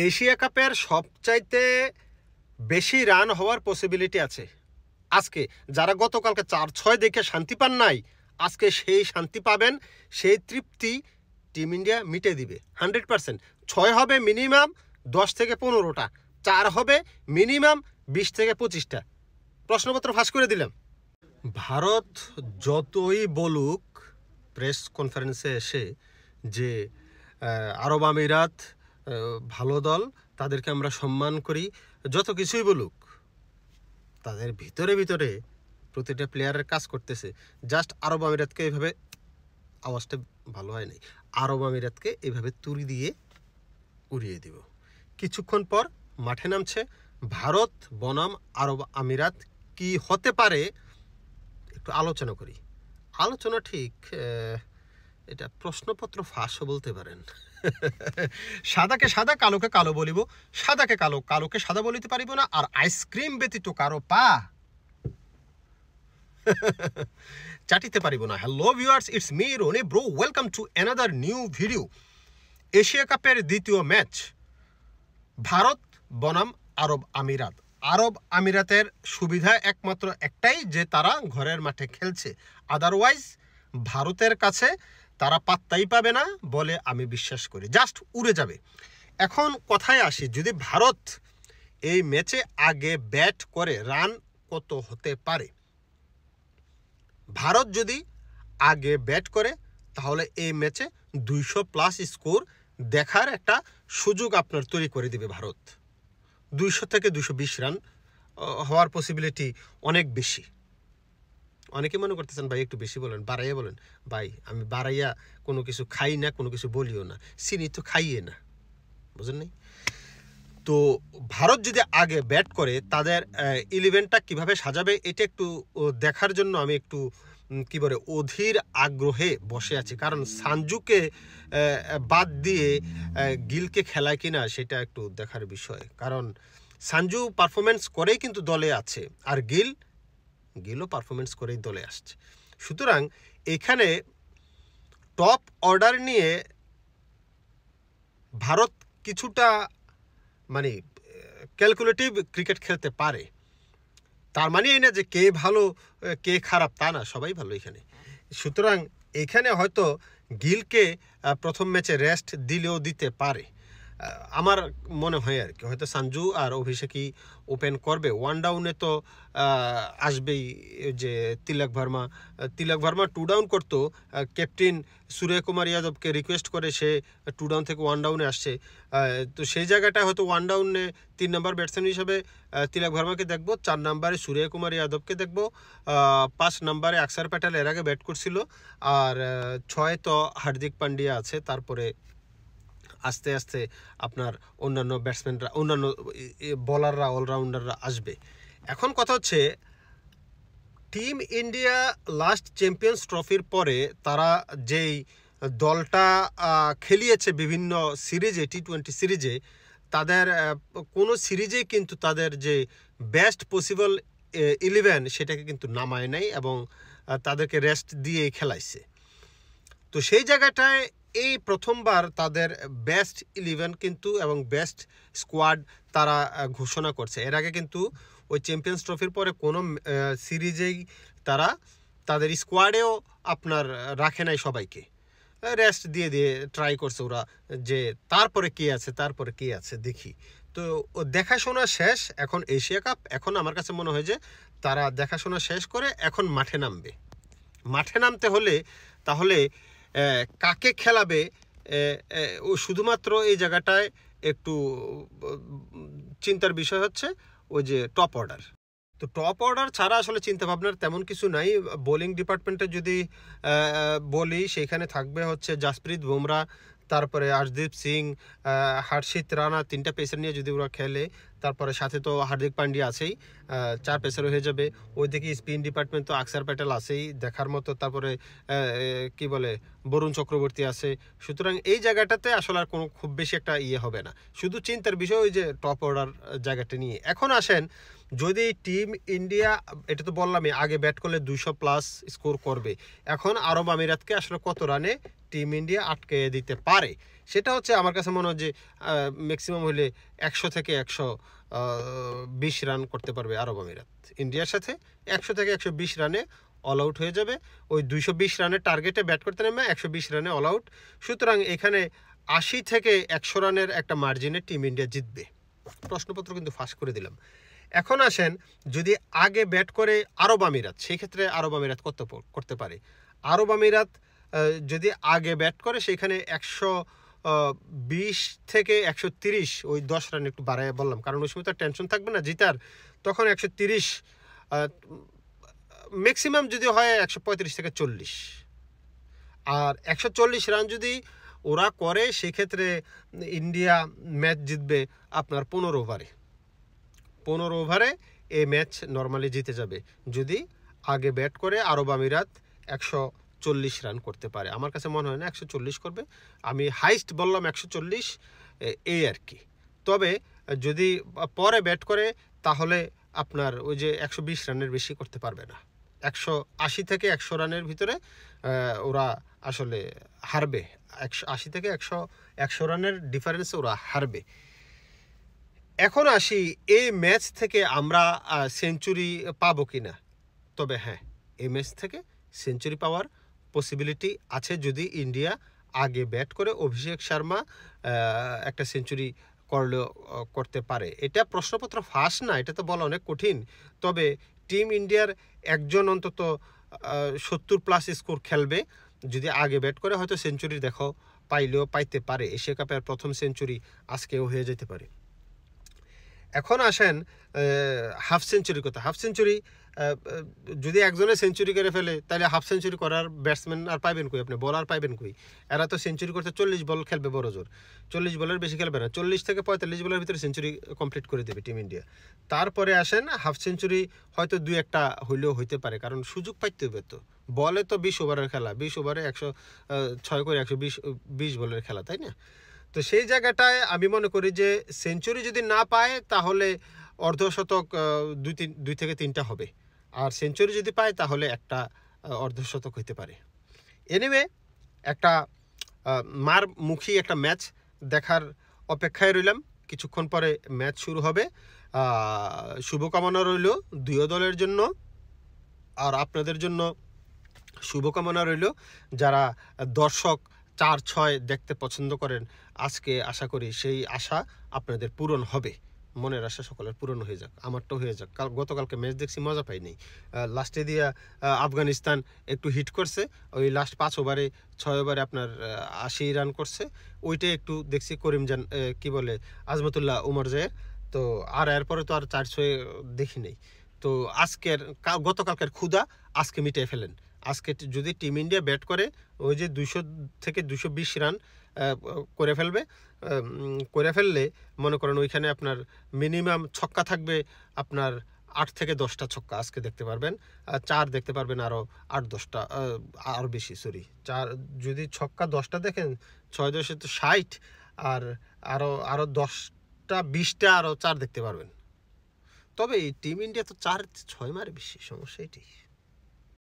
Asia কাপের সবচাইতে বেশি রান হওয়ার পসিবিলিটি আছে আজকে। যারা গতকালকে 4-6 দেখে শান্তি পান নাই, আজকে সেই শান্তি পাবেন, সেই তৃপ্তি টিম ইন্ডিয়া মিটে দিবে 100%। 6 হবে মিনিমাম 10 থেকে 15টা, 4 হবে মিনিমাম 20 থেকে 25টা। প্রশ্নপত্র ফাঁস করে দিলাম। ভারত যতই বলুক প্রেস কনফারেন্সে এসে যে আরব আমিরাত ভালো দল, তাদেরকে আমরা সম্মান করি, যত কিছুই বলুক, তাদের ভিতরে ভিতরে প্রতিটা প্লেয়ারের কাজ করতেছে জাস্ট আরব আমিরাতকে এইভাবে, আওয়াজটা ভালো হয় নাই, আরব আমিরাতকে এইভাবে তুড়ি দিয়ে উড়িয়ে দিব। কিছুক্ষণ পর মাঠে নামছে ভারত বনাম আরব আমিরাত। কি হতে পারে একটু আলোচনা করি। আলোচনা ঠিক এটা প্রশ্নপত্র ফাঁসও বলতে পারেন। সাদাকে সাদা, কালোকে কালো বলিব, সাদাকে কালো, কালোকে সাদা বলিতে পারিব না, আর আইসক্রিম ব্যতীত কারো পা চাটিতে পারিব না। Hello viewers, it's me Rony bro, welcome to another new video. Asia কাপের দ্বিতীয় ম্যাচ ভারত বনাম আরব আমিরাত। আরব আমিরাতের সুবিধা একমাত্র একটাই, যে তারা ঘরের মাঠে খেলছে। আদারওয়াইজ ভারতের কাছে তারা পাত্তাই পাবে না বলে আমি বিশ্বাস করি, জাস্ট উড়ে যাবে। এখন কথায় আসি, যদি ভারত এই ম্যাচে আগে ব্যাট করে রান কত হতে পারে? ভারত যদি আগে ব্যাট করে তাহলে এই ম্যাচে 200+ স্কোর দেখার একটা সুযোগ আপনার তৈরি করে দিবে ভারত। 200 থেকে 220 রান হওয়ার পসিবিলিটি অনেক বেশি। অনেকে মনে করতেছেন ভাই একটু বেশি বলেন, বাড়াইয়া বলেন। ভাই আমি বাড়াইয়া কোনো কিছু খাই না, কোনো কিছু বলিও না, চিনি তো খাইয়ে না, বুঝেন নাই? তো ভারত যদি আগে ব্যাট করে তাদের 11টা কিভাবে সাজাবে এটা একটু দেখার জন্য আমি একটু কি বলে অধীর আগ্রহে বসে আছি। কারণ সানজুকে বাদ দিয়ে গিলকে খেলায় কিনা সেটা একটু দেখার বিষয়। কারণ সানজু পারফরমেন্স করেই কিন্তু দলে আছে, আর গিলও পারফরমেন্স করেই দলে আসছে। সুতরাং এখানে টপ অর্ডার নিয়ে ভারত কিছুটা মানে ক্যালকুলেটিভ ক্রিকেট খেলতে পারে। তার মানে এই না যে কে ভালো কে খারাপ, তা না, সবাই ভালো এখানে। সুতরাং এখানে হয়তো গিলকে প্রথম ম্যাচে রেস্ট দিলেও দিতে পারে আমার মনে হয় আর কি। হয়তো সানজু আর অভিষেকই ওপেন করবে। ওয়ান ডাউনে তো আসবেই যে তিলক ভার্মা 2 ডাউন করতো, ক্যাপ্টেন সূর্যকুমার যাদবকে রিকোয়েস্ট করে সে 2 ডাউন থেকে 1 ডাউনে আসছে। তো সেই জায়গাটা হয়তো 1 ডাউনে 3 নম্বর ব্যাটসম্যান হিসাবে তিলক ভার্মাকে দেখবো, 4 নম্বরে সূর্যকুমার যাদবকে দেখবো, 5 নম্বরে অক্ষর প্যাটেল এর আগে ব্যাট করছিল, আর 6 তো হার্দিক পান্ডিয়া আছে। তারপরে আস্তে আস্তে আপনার অন্যান্য ব্যাটসম্যানরা, অন্যান্য বোলাররা, অলরাউন্ডাররা আসবে। এখন কথা হচ্ছে টিম ইন্ডিয়া লাস্ট চ্যাম্পিয়ন্স ট্রফির পরে তারা যেই দলটা খেলিয়েছে বিভিন্ন সিরিজে, T20 সিরিজে, তাদের কোনো সিরিজেই কিন্তু তাদের যে বেস্ট পসিবল 11 সেটাকে কিন্তু নামায় নাই এবং তাদেরকে রেস্ট দিয়েই খেলাইছে। তো সেই জায়গাটায় এই প্রথমবার তাদের বেস্ট 11 কিন্তু এবং বেস্ট স্কোয়াড তারা ঘোষণা করছে। এর আগে কিন্তু ওই চ্যাম্পিয়ন্স ট্রফির পরে কোনো সিরিজেই তারা তাদের স্কোয়াডেও আপনার রাখে নাই, সবাইকে রেস্ট দিয়ে দিয়ে ট্রাই করছে ওরা যে তারপরে কে আছে দেখি। তো দেখাশোনা শেষ, এখন এশিয়া কাপ। এখন আমার কাছে মনে হয় যে তারা দেখাশোনা শেষ করে এখন মাঠে নামবে। মাঠে নামতে হলে তাহলে কাকে খেলাবে ও শুধুমাত্র এই জায়গাটায় একটু চিন্তার বিষয় হচ্ছে ওই যে টপ অর্ডার। তো টপ অর্ডার ছাড়া আসলে চিন্তাভাবনার তেমন কিছু নাই। বোলিং ডিপার্টমেন্টে যদি বলি, সেখানে থাকবে হচ্ছে জাসপ্রীত বুমরা, তারপরে আর্শদীপ সিং, হর্ষিত রানা, 3টা পেসার নিয়ে যদি ওরা খেলে, তারপরে সাথে তো হার্দিক পান্ডিয়া আছেই, 4 পেসার হয়ে যাবে। ওইদিকে স্পিন ডিপার্টমেন্ট তো অক্ষর প্যাটেল আছেই দেখার মতো, তারপরে কি বলে বরুণ চক্রবর্তী আছে। সুতরাং এই জায়গাটাতে আসলে আর কোনো খুব বেশি একটা হবে না, শুধু চিন্তার বিষয় ওই যে টপ অর্ডার জায়গাটা নিয়ে। এখন আসেন, যদি টিম ইন্ডিয়া, এটা তো বললামই আগে ব্যাট করলে 200+ স্কোর করবে, এখন আরব আমিরাতকে আসলে কত রানে টিম ইন্ডিয়া আটকে দিতে পারে সেটা হচ্ছে আমার কাছে মনে হয় যে ম্যাক্সিমাম হলে 100 থেকে 120 রান করতে পারবে আরব আমিরাত। ইন্ডিয়ার সাথে 100 থেকে 120 রানে অল আউট হয়ে যাবে। ওই 220 রানের টার্গেটে ব্যাট করতে নেমে 120 রানে অল আউট। সুতরাং এখানে 80 থেকে 100 রানের একটা মার্জিনে টিম ইন্ডিয়া জিতবে। প্রশ্নপত্র কিন্তু ফাঁস করে দিলাম। এখন আসেন, যদি আগে ব্যাট করে আরব আমিরাত, সেই ক্ষেত্রে আরব আমিরাত কত করতে পারে? আরব আমিরাত যদি আগে ব্যাট করে সেখানে 120 থেকে 130, ওই 10 রান একটু বাড়ায় বললাম, কারণ ওই সময় তো টেনশন থাকবে না জিতার, তখন 130, ম্যাক্সিমাম যদি হয় 135 থেকে 40। আর 140 রান যদি ওরা করে সেক্ষেত্রে ইন্ডিয়া ম্যাচ জিতবে আপনার 15 ওভারে। 15 ওভারে এই ম্যাচ নর্মালি জিতে যাবে যদি আগে ব্যাট করে আরব আমিরাত 140 রান করতে পারে। আমার কাছে মনে হয় না 140 করবে, আমি হাইস্ট বললাম 140, এই আর কি। তবে যদি পরে ব্যাট করে তাহলে আপনার ওই যে 120 রানের বেশি করতে পারবে না। 180 থেকে 100 রানের ভিতরে ওরা আসলে হারবে। 180 থেকে 100 রানের ডিফারেন্সে ওরা হারবে। এখন আসি, এই ম্যাচ থেকে আমরা সেঞ্চুরি পাবো কিনা। তবে হ্যাঁ, এই ম্যাচ থেকে সেঞ্চুরি পাওয়ার পসিবিলিটি আছে যদি ইন্ডিয়া আগে ব্যাট করে অভিষেক শর্মা একটা সেঞ্চুরি করলেও করতে পারে। এটা প্রশ্নপত্র ফাঁস না, এটা তো বলা অনেক কঠিন। তবে টিম ইন্ডিয়ার একজন অন্তত 70+ স্কোর খেলবে যদি আগে ব্যাট করে, হয়তো সেঞ্চুরি পাইতে পারে। এশিয়া কাপের প্রথম সেঞ্চুরি আজকেও হয়ে যেতে পারে। এখন আসেন হাফ সেঞ্চুরির কথা। হাফ সেঞ্চুরি যদি একজনে সেঞ্চুরি করে ফেলে তাহলে হাফ সেঞ্চুরি করার ব্যাটসম্যান আর পাইবেন কই, আপনি বলার পাইবেন কই? এরা তো সেঞ্চুরি করতে 40 বল খেলবে বড় জোর, 40 বলের বেশি খেলবে না, 40 থেকে 45 বলের ভিতরে সেঞ্চুরি কমপ্লিট করে দেবে টিম ইন্ডিয়া। তারপরে আসেন হাফ সেঞ্চুরি হয়তো 2-1টা হইলেও হইতে পারে, কারণ সুযোগ পাইতে হবে তো। বলে তো 20 ওভারের খেলা, 20 ওভারে 106 করে 120 বলের খেলা, তাই না? তো সেই জায়গাটায় আমি মনে করি যে সেঞ্চুরি যদি না পায় তাহলে অর্ধশতক 2 থেকে 3টা হবে, আর সেঞ্চুরি যদি পায় তাহলে একটা অর্ধশতক হইতে পারে। এনিওয়ে, একটা মারমুখী একটা ম্যাচ দেখার অপেক্ষায় রইলাম। কিছুক্ষণ পরে ম্যাচ শুরু হবে। শুভকামনা রইল দুই দলের জন্য, আর আপনাদের জন্য শুভকামনা রইল যারা দর্শক 4-6 দেখতে পছন্দ করেন। আজকে আশা করি সেই আশা আপনাদের পূরণ হবে। মনের আশা সকলের পূরণ হয়ে যাক, আমারটাও হয়ে যাক। গতকালকে ম্যাচ দেখছি, মজা পাইনি। লাস্টে দিয়া আফগানিস্তান একটু হিট করছে, ওই লাস্ট 5 ওভারে 6 ওভারে আপনার 80 রান করছে। ওইটাই একটু দেখছি করিমজান কি বলে আজমতুল্লাহ উমর জায়ের। তো আর এরপরে তো আর 4-6 দেখি নেই। তো গতকালকের ক্ষুধা আজকে মিটিয়ে ফেলেন। আজকে যদি টিম ইন্ডিয়া ব্যাট করে ওই যে 200 থেকে 220 রান করে ফেললে মনে করেন ওইখানে আপনার মিনিমাম ছক্কা থাকবে আপনার 8 থেকে 10টা ছক্কা আজকে দেখতে পারবেন। 4 দেখতে পারবেন আরও 8-10টা, আরও বেশি, সরি 4 যদি ছক্কা 10টা দেখেন, 6-10 তো 60, আর আরও 10টা 20টা আরও 4 দেখতে পারবেন। তবে এই টিম ইন্ডিয়া তো 4-6 মারে বেশি, সমস্যা এটাই।